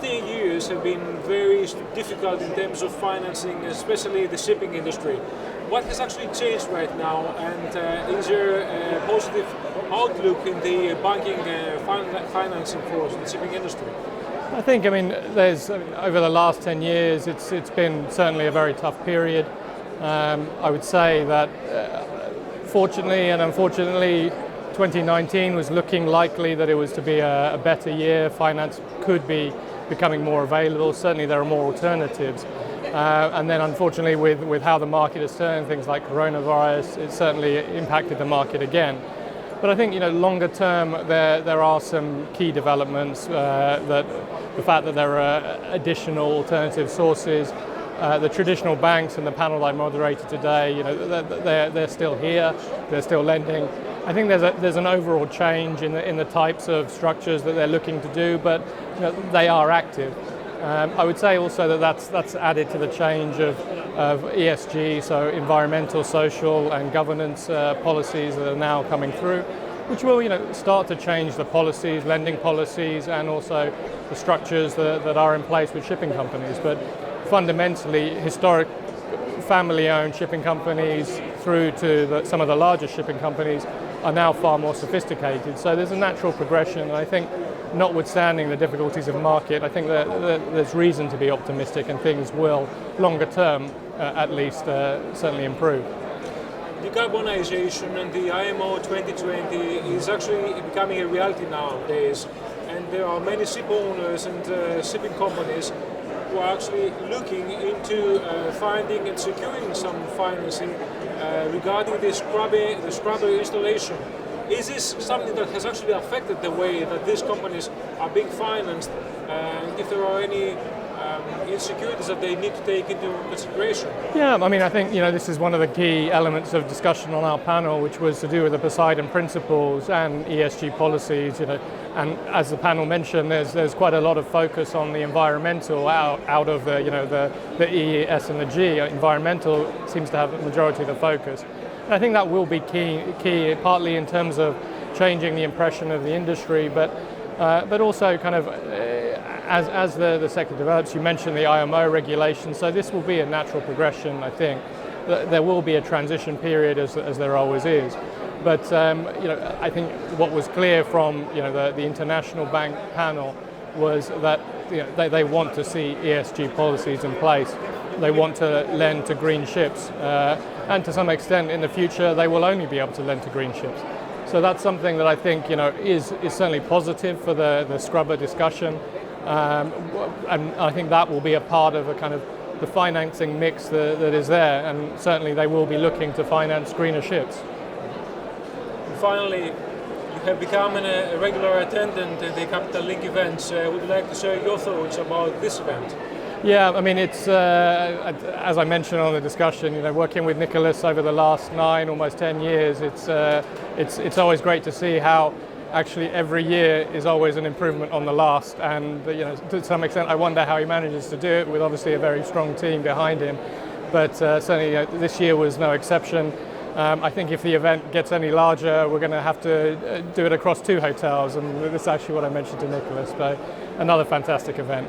15 years have been very difficult in terms of financing, especially the shipping industry. What has actually changed right now, and is there a positive outlook in the banking financing for the shipping industry? I think, over the last 10 years, it's been certainly a very tough period. I would say that fortunately and unfortunately, 2019 was looking likely that it was to be a better year. Finance could be becoming more available. Certainly there are more alternatives. And then unfortunately with how the market has turned, things like coronavirus, it certainly impacted the market again. But I think, longer term, there are some key developments, that the fact that there are additional alternative sources, the traditional banks and the panel I moderated today, they're still here, they're still lending. I think there's an overall change in the types of structures that they're looking to do, but they are active. I would say also that's added to the change of ESG, so environmental, social and governance policies that are now coming through, which will start to change the policies, lending policies, and also the structures that are in place with shipping companies. But fundamentally, historic family-owned shipping companies through to some of the larger shipping companies are now far more sophisticated. So there's a natural progression, and I think notwithstanding the difficulties of the market, I think that there's reason to be optimistic and things will, longer term at least, certainly improve. Decarbonization and the IMO 2020 is actually becoming a reality nowadays, and there are many ship owners and shipping companies who are actually looking into finding and securing some financing regarding the scrubber installation. Is this something that has actually affected the way that these companies are being financed, and if there are any insecurities that they need to take into consideration? Yeah, I think this is one of the key elements of discussion on our panel, which was to do with the Poseidon principles and ESG policies. And as the panel mentioned, there's quite a lot of focus on the environmental out of the E, S, and the G. Environmental seems to have the majority of the focus. And I think that will be key, partly in terms of changing the impression of the industry, but also kind of as the sector develops. You mentioned the IMO regulation, so this will be a natural progression. I think there will be a transition period as there always is. But I think what was clear from the international bank panel was that they want to see ESG policies in place. They want to lend to green ships, and to some extent in the future they will only be able to lend to green ships. So that's something that I think is certainly positive for the scrubber discussion, and I think that will be a part of a kind of the financing mix that is there, and certainly they will be looking to finance greener ships. Finally, you have become a regular attendant at the Capital Link events. Would you like to share your thoughts about this event? Yeah, it's as I mentioned on the discussion, working with Nicholas over the last 9, almost 10 years, it's always great to see how actually every year is always an improvement on the last, and to some extent I wonder how he manages to do it with obviously a very strong team behind him. But certainly this year was no exception. I think if the event gets any larger, we're going to have to do it across 2 hotels, and this is actually what I mentioned to Nicholas, but another fantastic event.